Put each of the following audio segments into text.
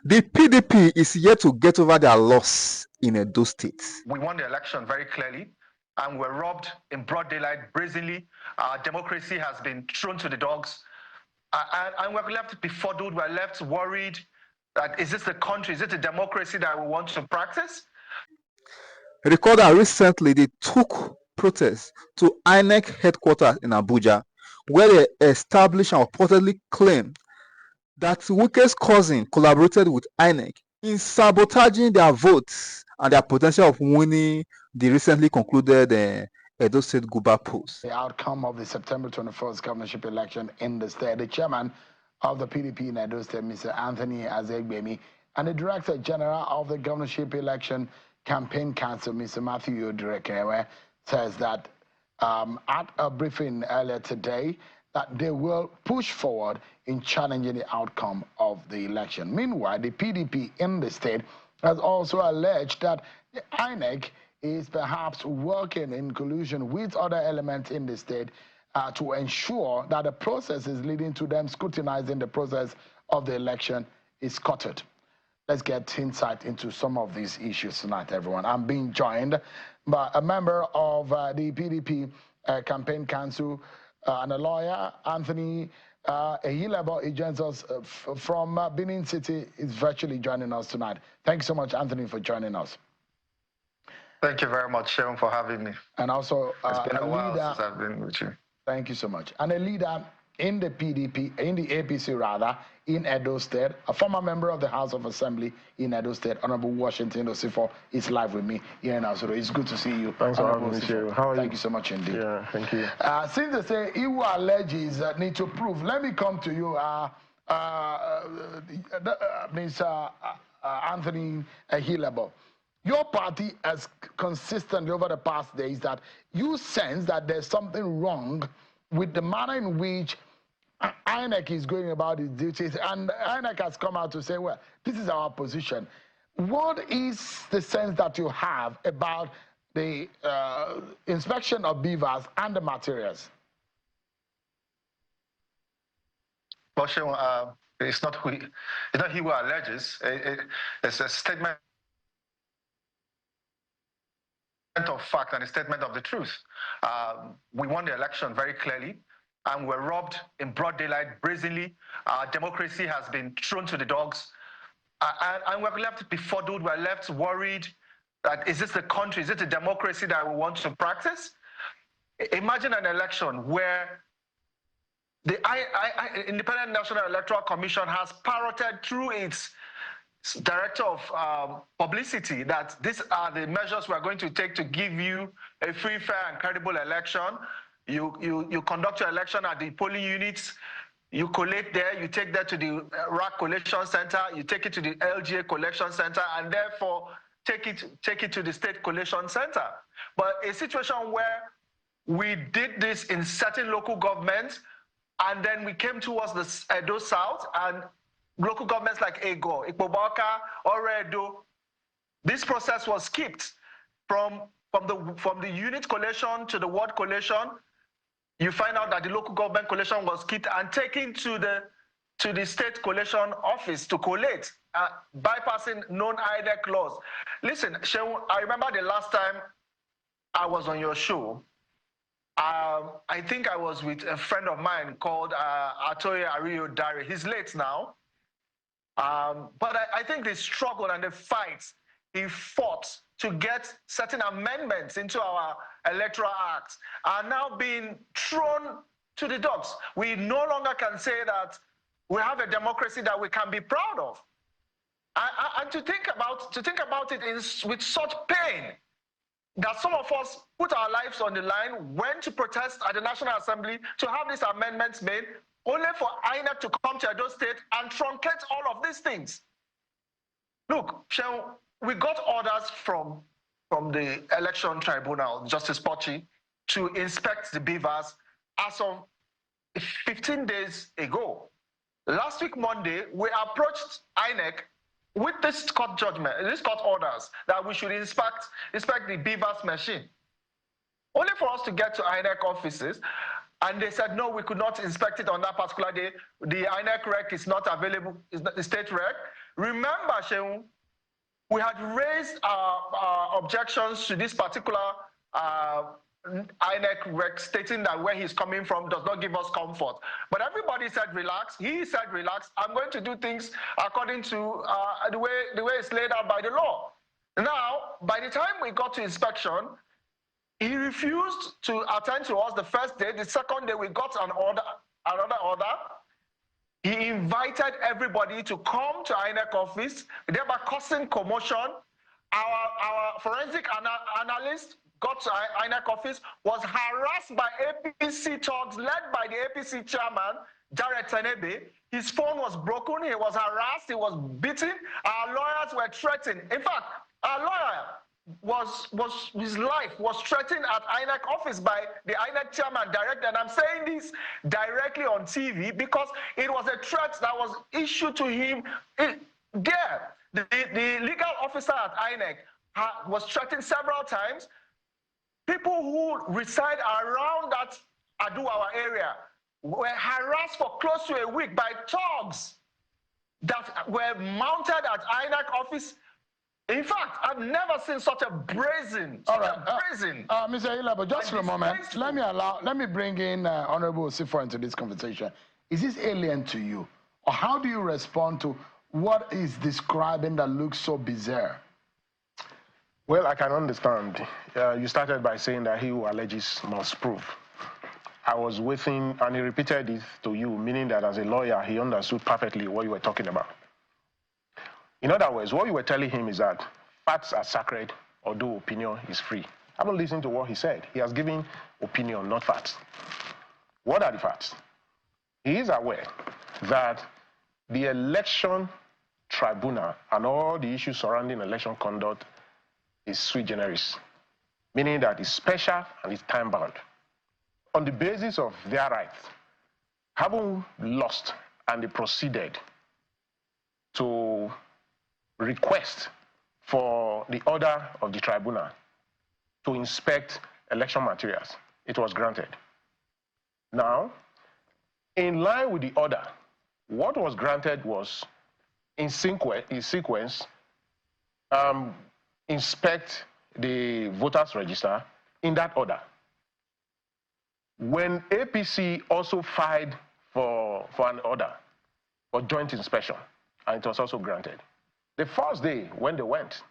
The PDP is yet to get over their loss in Edo State. We won the election very clearly, and we're robbed in broad daylight, brazenly. Our democracy has been thrown to the dogs, and we're left befuddled. We're left worried that is this the country, is it the democracy that we want to practice? Recall that recently they took protests to INEC headquarters in Abuja, where they established and reportedly claimed that Wike's cousin collaborated with INEC in sabotaging their votes and their potential of winning the recently concluded Edo State Guba post. The outcome of the September 21st governorship election in the state, the chairman of the PDP in Edo State, Mr. Anthony Azegbemi, and the Director General of the Governorship Election Campaign Council, Mr. Matthew Yodurekewe, says that at a briefing earlier today, that they will push forward in challenging the outcome of the election. Meanwhile, the PDP in the state has also alleged that the INEC is perhaps working in collusion with other elements in the state to ensure that the process is leading to them scrutinizing the process of the election is cutted. Let's get insight into some of these issues tonight, everyone. I'm being joined by a member of the PDP Campaign Council and a lawyer, Anthony Ehilebo. He joins us from Benin City, is virtually joining us tonight. Thank you so much, Anthony, for joining us. Thank you very much, Sharon, for having me. And also it's been a while leader, since I've been with you. Thank you so much. And a leader in the PDP, in the APC rather, in Edo State, a former member of the House of Assembly in Edo State, Honorable Washington Osifo, is live with me here in Asoro. It's good to see you. Thanks for having me, Sharon. How are you? Thank you so much indeed. Yeah, thank you. Since they say he who alleges need to prove, let me come to you, Mr. Anthony Ehilebo. Your party has consistently over the past days that you sense that there's something wrong with the manner in which INEC is going about its duties, and INEC has come out to say, well, this is our position. What is the sense that you have about the inspection of beavers and the materials? Well, it's not he who alleges. It's a statement of fact and a statement of the truth. We won the election very clearly, and we're robbed in broad daylight, brazenly. Our democracy has been thrown to the dogs, and we're left befuddled. We're left worried that is this the country, is it the democracy that we want to practice? Imagine an election where the Independent National Electoral Commission has parroted through its director of publicity that these are the measures we are going to take to give you a free, fair, and credible election. You conduct your election at the polling units, you collate there, you take that to the RAC Collection Center, you take it to the LGA Collection Center, and therefore take it to the State Collection Center. But a situation where we did this in certain local governments, and then we came towards the Edo South, and local governments like Ego, Ikpoboka, Oredo, this process was skipped from the unit collation to the ward collation. You find out that the local government collation was skipped and taken to the state collation office to collate, bypassing known INEC laws. Listen, Shehu, I remember the last time I was on your show. I think I was with a friend of mine called Atoye Ario Dare. He's late now. But I think the struggle and the fight he fought to get certain amendments into our electoral acts are now being thrown to the dogs. We no longer can say that we have a democracy that we can be proud of. And to think about it with such pain that some of us put our lives on the line, went to protest at the National Assembly to have these amendments made, only for INEC to come to Edo State and truncate all of these things. Look, we got orders from the election tribunal, Justice Pochi, to inspect the beavers as of 15 days ago. Last week, Monday, we approached INEC with this court judgment, these court orders, that we should inspect the beavers machine. Only for us to get to INEC offices, and they said, no, we could not inspect it on that particular day. The INEC rec is not available, the state rec. Remember, Shehu, we had raised our objections to this particular INEC rec stating that where he's coming from does not give us comfort. But everybody said relax. He said relax. I'm going to do things according to the way it's laid out by the law. Now, by the time we got to inspection, he refused to attend to us the first day. The second day, we got another order. He invited everybody to come to INEC office, thereby causing commotion. Our forensic analyst got to INEC office, was harassed by APC thugs led by the APC chairman, Jared Tenebe. His phone was broken, he was harassed, he was beaten. Our lawyers were threatened. In fact, our lawyer his life was threatened at INEC office by the INEC chairman directly. And I'm saying this directly on TV because it was a threat that was issued to him there. The legal officer at INEC was threatened several times. People who reside around that Aduawa area were harassed for close to a week by thugs that were mounted at INEC office. In fact, I've never seen such a brazen, Mr. Ilaba, just for a moment, let me bring in Honorable Osifo into this conversation. Is this alien to you? Or how do you respond to what is describing that looks so bizarre? Well, I can understand. You started by saying that he who alleges must prove. I was with him, and he repeated it to you, meaning that as a lawyer, he understood perfectly what you were talking about. In other words, what you were telling him is that facts are sacred, although opinion is free. I haven't listened to what he said. He has given opinion, not facts. What are the facts? He is aware that the election tribunal and all the issues surrounding election conduct is sui generis, meaning that it's special and it's time-bound. On the basis of their rights, having lost and they proceeded to request for the order of the tribunal to inspect election materials, it was granted. Now, in line with the order, what was granted was in sequence, inspect the voters register in that order. When APC also filed for an order for joint inspection, and it was also granted. The first day when they went,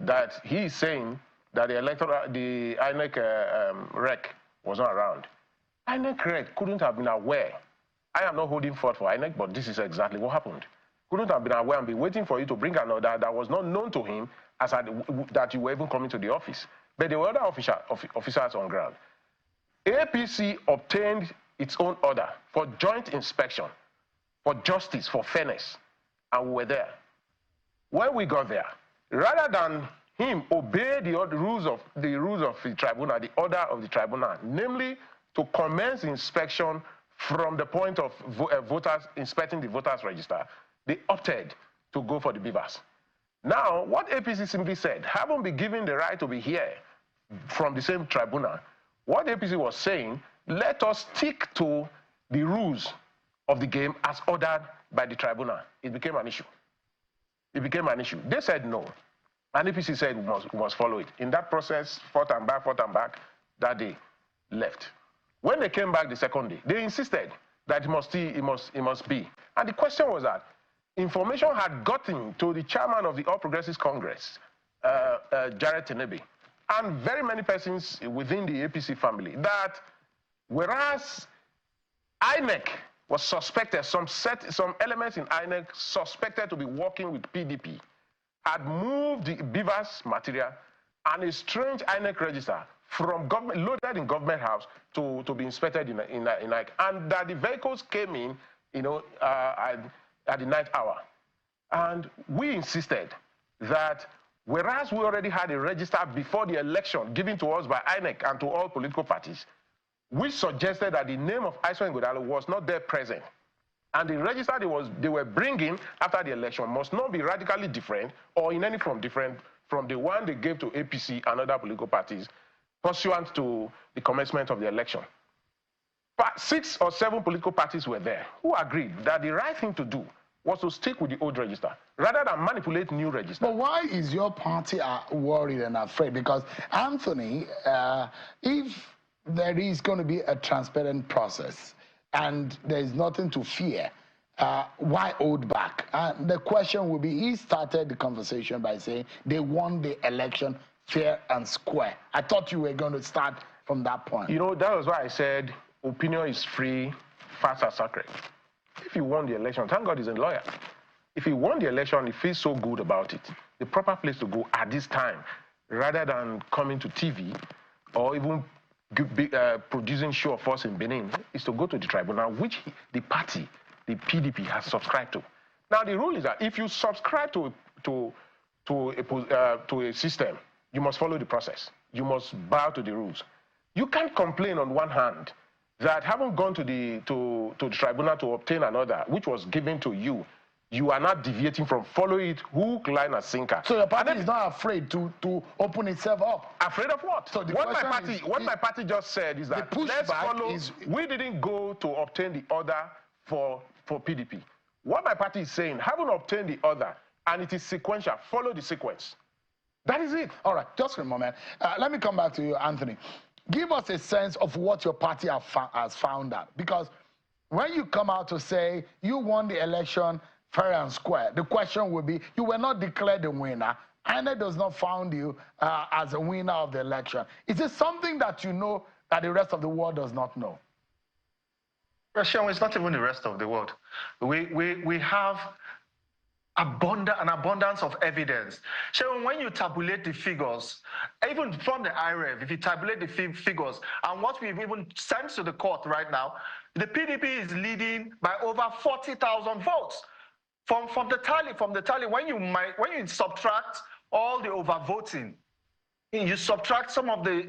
that he is saying that the INEC rec was not around. INEC rec couldn't have been aware. I am not holding forth for INEC, but this is exactly what happened. Couldn't have been aware and be waiting for you to bring an order that was not known to him as that you were even coming to the office. But there were other officers on ground. APC obtained its own order for joint inspection, for justice, for fairness, and we were there. When we got there, rather than him obey the rules of the tribunal, the order of the tribunal, namely to commence inspection from the point of voters inspecting the voters register, they opted to go for the beavers. Now, what APC simply said, having been given the right to be here from the same tribunal, what APC was saying, let us stick to the rules of the game as ordered by the tribunal. It became an issue. It became an issue. They said no. And APC said we must follow it. In that process, fought and back, that day left. When they came back the second day, they insisted that it must be. And the question was that information had gotten to the chairman of the All Progressives Congress, Jared Tenebe, and very many persons within the APC family, that whereas INEC was suspected, some elements in INEC suspected to be working with PDP, had moved the beavers material and a strange INEC register from government, loaded in government house to be inspected in INEC, and that the vehicles came in, at the night hour. And we insisted that whereas we already had a register before the election given to us by INEC and to all political parties, we suggested that the name of Iso Ngodalo was not there present. And the register they were bringing after the election must not be radically different or in any form different from the one they gave to APC and other political parties pursuant to the commencement of the election. But 6 or 7 political parties were there who agreed that the right thing to do was to stick with the old register rather than manipulate new register. But why is your party worried and afraid? Because, Anthony, if there is going to be a transparent process and there is nothing to fear, why hold back? The question will be, he started the conversation by saying they won the election fair and square. I thought you were going to start from that point. You know, that was why I said opinion is free, facts are sacred. If he won the election, thank God he's a lawyer. If he won the election, he feels so good about it. The proper place to go at this time, rather than coming to TV or even producing show of force in Benin, is to go to the tribunal, which the party, the PDP, has subscribed to. Now, the rule is that if you subscribe to a system, you must follow the process. You must bow to the rules. You can't complain on one hand that having gone to the tribunal to obtain an order which was given to you, you are not deviating from following it hook, line, and sinker. So your party is not afraid to open itself up? Afraid of what? So what my party just said is that let's follow. We didn't go to obtain the order for PDP. What my party is saying, having obtained the order, and it is sequential, follow the sequence. That is it. All right, just a moment. Let me come back to you, Anthony. Give us a sense of what your party has found out. Because when you come out to say you won the election fair and square, the question will be, you were not declared the winner. INEC does not found you as a winner of the election. Is it something that you know that the rest of the world does not know? Sean, it's not even the rest of the world. We have an abundance of evidence. Sean, when you tabulate the figures, even from the IREV, if you tabulate the figures, and what we've even sent to the court right now, the PDP is leading by over 40,000 votes. From the tally, when you subtract all the overvoting, you subtract some of the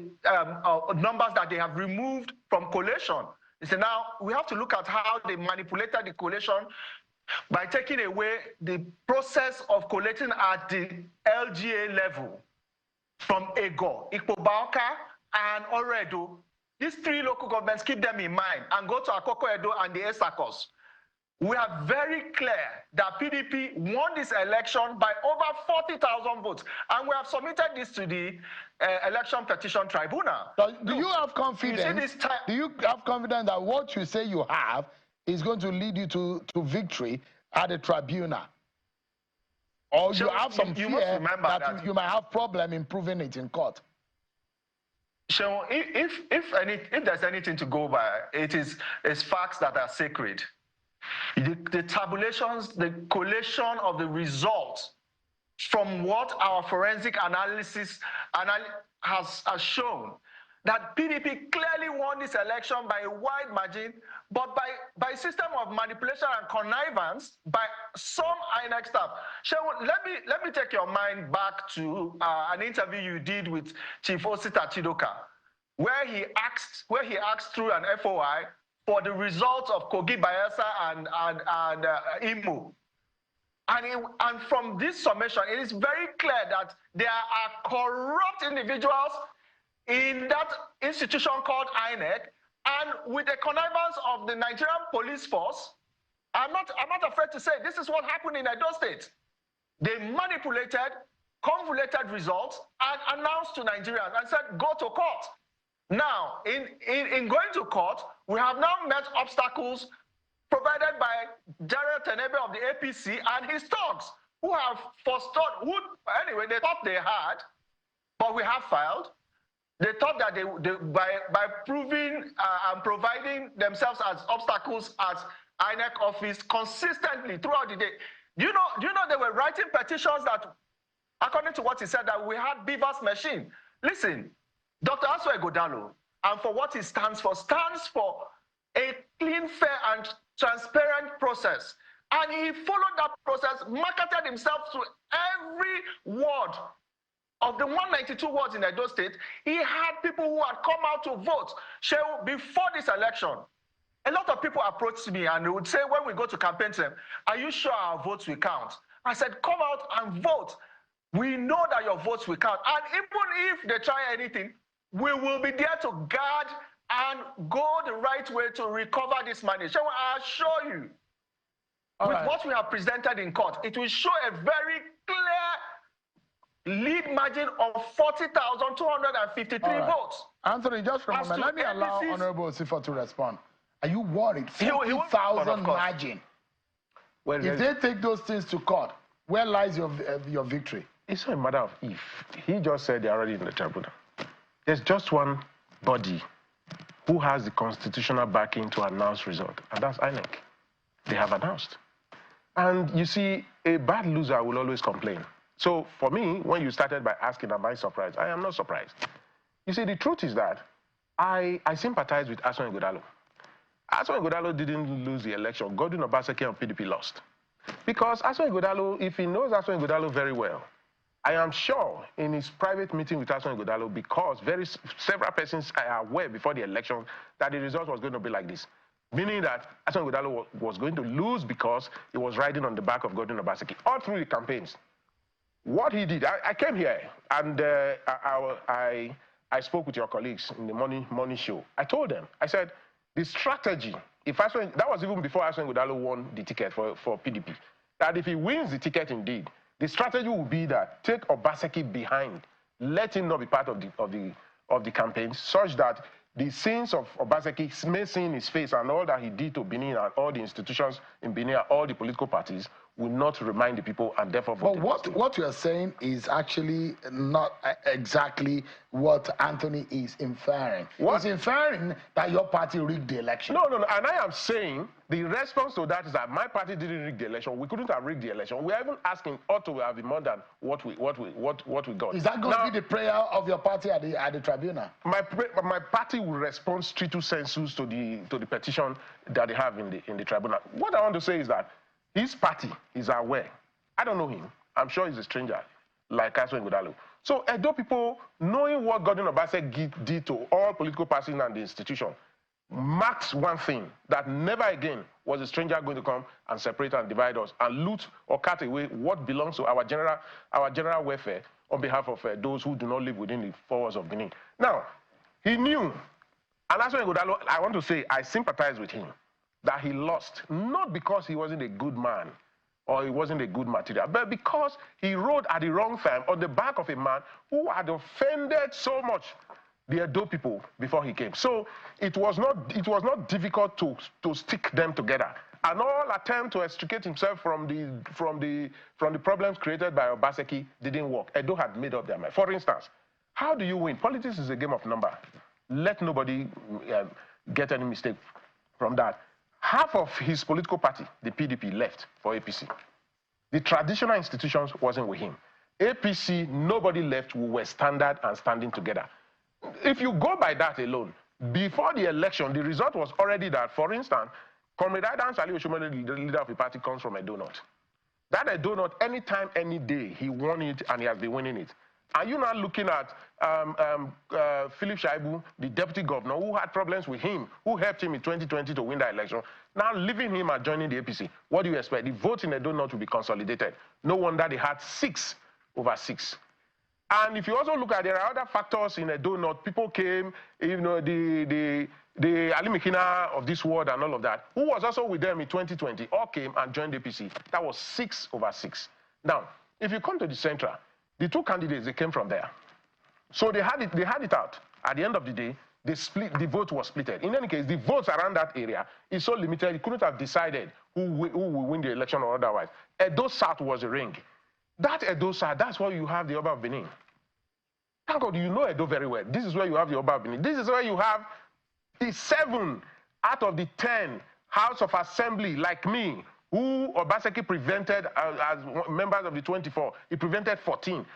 numbers that they have removed from collation. So now we have to look at how they manipulated the collation by taking away the process of collating at the LGA level from Ego, Ikpobaoka, and Oredo. These three local governments, keep them in mind, and go to Akoko Edo and the Esakos. We are very clear that PDP won this election by over 40,000 votes, and we have submitted this to the Election Petition Tribunal. Do you have confidence? Do you have confidence that what you say you have is going to lead you to victory at the tribunal? Or you have some fear that you might have problem in proving it in court? So if there's anything to go by, it's facts that are sacred. The tabulations, the collation of the results from what our forensic analysis has shown, that PDP clearly won this election by a wide margin, but by system of manipulation and connivance by some INEC staff. Shewan, let me take your mind back to an interview you did with Chief Osita Chidoka, where he asked through an FOI for the results of Kogi, Bayelsa, and Imo. And from this summation, it is very clear that there are corrupt individuals in that institution called INEC, and with the connivance of the Nigerian police force. I'm not afraid to say this is what happened in Edo State. They manipulated, convoluted results and announced to Nigerians and said, go to court. Now, in going to court, we have now met obstacles provided by Gerald Tenebe of the APC and his thugs, who have forestalled, anyway, they thought they had, but we have filed. They thought that by proving and providing themselves as obstacles at INEC office consistently throughout the day. Do you know they were writing petitions that, according to what he said, that we had Beaver's machine. Listen, Dr. Aswe Godalo, and for what he stands for a clean, fair, and transparent process. And he followed that process, marketed himself to every ward of the 192 wards in Edo State. He had people who had come out to vote. Before this election, a lot of people approached me and they would say, when we go to campaign to them, are you sure our votes will count? I said, come out and vote. We know that your votes will count. And even if they try anything, we will be there to guard and go the right way to recover this money. I assure you, what we have presented in court, it will show a very clear lead margin of 40,253 votes. Anthony, just for a moment, let me allow Honorable Sifa to respond. Are you worried? 40,000 margin. Well, if they take those things to court, where lies your victory? It's not a matter of if. He just said they're already in the tribunal. There's just one body who has the constitutional backing to announce result, and that's INEC. They have announced. And you see, a bad loser will always complain. So for me, when you started by asking, am I surprised? I am not surprised. You see, the truth is that I sympathize with Aswan Ighodalo. Aswan Ighodalo didn't lose the election. Godwin Obaseki and PDP lost. Because Aswan Ighodalo, if he knows Aswan Ighodalo very well, I am sure in his private meeting with Aswan Ighodalo, because several persons are aware before the election that the result was going to be like this. Meaning that Aswan Ighodalo was going to lose because he was riding on the back of Godwin Obaseki all through the campaigns. What he did, I came here and I spoke with your colleagues in the morning show. I told them, I said, the strategy, that was even before Aswan Ighodalo won the ticket for PDP, that if he wins the ticket indeed, the strategy will be that take Obaseki behind, let him not be part of the campaign, such that the sins of Obaseki may see in his face and all that he did to Benin and all the institutions in Benin and all the political parties will not remind the people and therefore vote. But what you are saying is actually not exactly what Anthony is inferring. He's inferring that your party rigged the election. No. And I am saying the response to that is that my party didn't rig the election. We couldn't have rigged the election. We are even asking ought to have been more than what we got. Is that going to be the prayer of your party at the tribunal? My party will respond stricto sensu to the petition that they have in the tribunal. What I want to say is that his party is aware. I don't know him. I'm sure he's a stranger, like Aswan Ighodalo. So Edo people, knowing what Godwin Obaseki did to all political parties and the institution, marks one thing, that never again was a stranger going to come and separate and divide us and loot or cut away what belongs to our general welfare on behalf of those who do not live within the 4 walls of Benin. Now, he knew, and Aswan Ighodalo, I want to say, I sympathize with him, that he lost, not because he wasn't a good man or he wasn't a good material, but because he rode at the wrong time on the back of a man who had offended so much the Edo people before he came. So it was not difficult to stick them together. And all attempt to extricate himself from the problems created by Obaseki didn't work. Edo had made up their mind. For instance, how do you win? Politics is a game of number. Let nobody get any mistake from that. Half of his political party, the PDP, left for APC. The traditional institutions wasn't with him. APC, nobody left. We were standard and standing together. If you go by that alone, before the election, the result was already that, for instance, Comrade Aidan Saliu Oshomole, the leader of the party, comes from Edo North. That Edo North, anytime, any day, he won it and he has been winning it. Are you now looking at Philip Shaibu, the deputy governor, who had problems with him, who helped him in 2020 to win the election, now leaving him and joining the APC? What do you expect? The vote in Edo North will be consolidated. No wonder they had 6 over 6. And if you also look at, there are other factors in Edo North. People came, you know, the Ali Mekina of this world and all of that, who was also with them in 2020, all came and joined the APC. That was 6 over 6. Now, if you come to the central, the 2 candidates, they came from there. So they had it out. At the end of the day, the vote was split. In any case, the votes around that area is so limited, you couldn't have decided who will win the election or otherwise. Edo South was a ring. That Edo South, that's where you have the Oba of Benin. Thank God you know Edo very well. This is where you have the Oba of Benin. This is where you have the 7 out of the 10 House of Assembly, like me, who Obaseki prevented as members of the 24. He prevented 14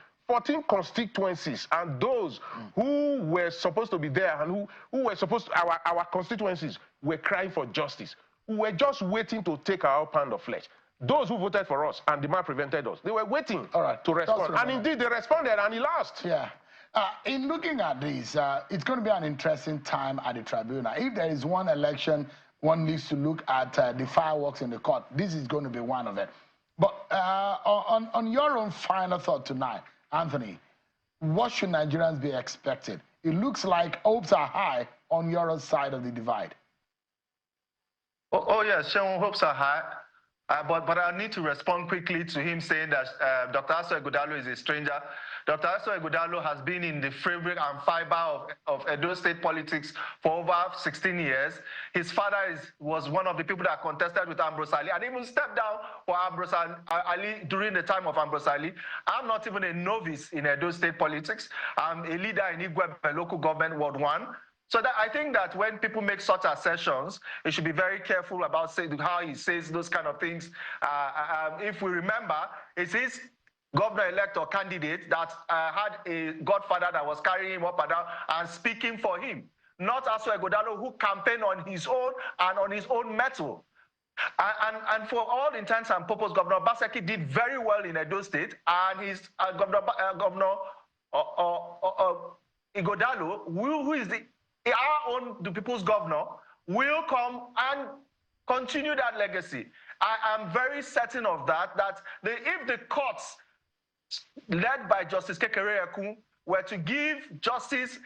constituencies, and those who were supposed to be there and who were supposed to, our constituencies were crying for justice. We were just waiting to take our pound of flesh. Those who voted for us and the man prevented us, they were waiting to respond. And indeed, they responded and he lost. Yeah. In looking at this, it's going to be an interesting time at the tribunal. If there is one election, one needs to look at the fireworks in the court. This is going to be one of it. But on your own final thought tonight, Anthony, what should Nigerians be expecting? It looks like hopes are high on your side of the divide. Oh yes, hopes are high. But I need to respond quickly to him saying that Dr. Aso Ighodalo is a stranger. Dr. Aso Ighodalo has been in the fabric and fiber of Edo State politics for over 16 years. His father was one of the people that contested with Ambrose Ali and even stepped down for Ambrose Ali during the time of Ambrose Ali. I'm not even a novice in Edo State politics. I'm a leader in Igwe local government, Ward 1. So that I think that when people make such assertions, they should be very careful about how he says those kind of things. If we remember, it's his governor-elect or candidate that had a godfather that was carrying him up and down and speaking for him, not Aso Ighodalo, who campaigned on his own and on his own mettle. And for all intents and purposes, Governor Obaseki did very well in Edo State, and his Governor Ighodalo, who is our own, the people's governor, will come and continue that legacy. I am very certain of that, if the courts led by Justice Kekere Ekun were to give justice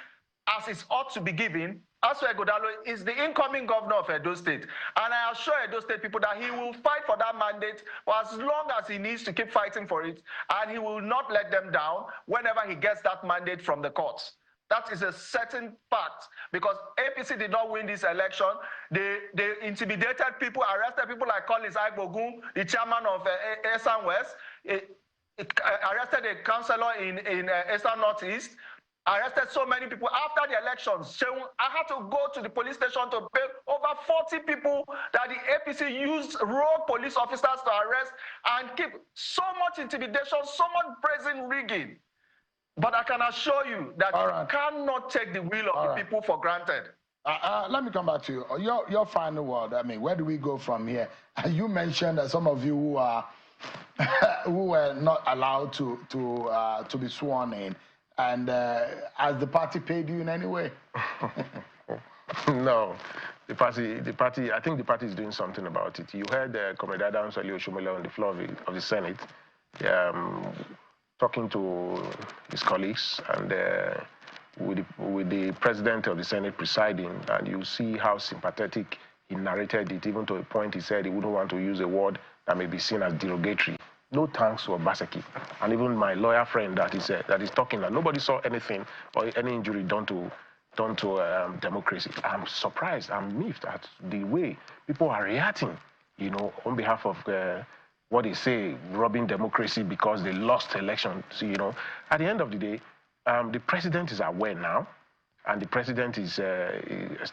as it ought to be given, Aso Ighodalo is the incoming governor of Edo State. And I assure Edo State people that he will fight for that mandate for as long as he needs to keep fighting for it, and he will not let them down whenever he gets that mandate from the courts. That is a certain fact, because APC did not win this election. They intimidated people, arrested people like Collins Agbogun, the chairman of Eastern West, arrested a councillor in Eastern Northeast, arrested so many people after the elections. I had to go to the police station to pay over 40 people that the APC used rogue police officers to arrest and keep. So much intimidation, so much brazen rigging. But I can assure you that you cannot take the will of the people for granted. Let me come back to you. Your final word. I mean, where do we go from here? You mentioned that some of you who are who were not allowed to be sworn in, and has the party paid you in any way? No, the party. I think the party is doing something about it. You heard Comrade Adams Oshomole on the floor of the Senate. Talking to his colleagues and with the president of the Senate presiding, and you see how sympathetic he narrated it, even to a point he said he wouldn't want to use a word that may be seen as derogatory. No thanks to Obaseki. And even my lawyer friend that is talking that nobody saw anything or any injury done to democracy. I'm surprised, I'm miffed at the way people are reacting, on behalf of what they say, robbing democracy because they lost elections. So, at the end of the day, the president is aware now, and the president is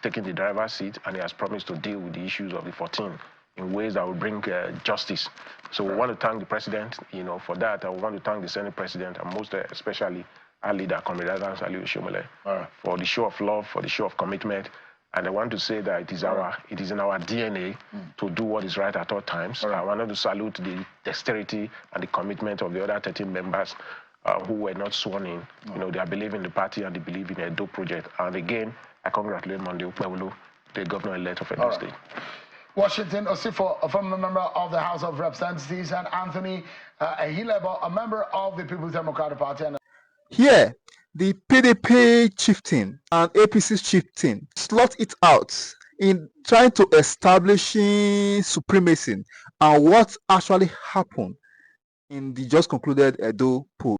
taking the driver's seat, and he has promised to deal with the issues of the 14 in ways that will bring justice. So we want to thank the president, for that. I want to thank the Senate president, and most especially our leader, Comrade Adams Oshomole, for the show of love, for the show of commitment. And I want to say that it is in our DNA to do what is right at all times. I wanted to salute the dexterity and the commitment of the other 13 members who were not sworn in. They believe in the party and they believe in the Edo project. And again, I congratulate Monday Ukpewulu, the governor-elect of Edo State. Washington Osifo, a former member of the House of Representatives, and Anthony Ahilebo, a member of the People's Democratic Party. Here, the PDP chieftain and APC chieftain slot it out in trying to establish supremacy and what actually happened in the just concluded Edo poll.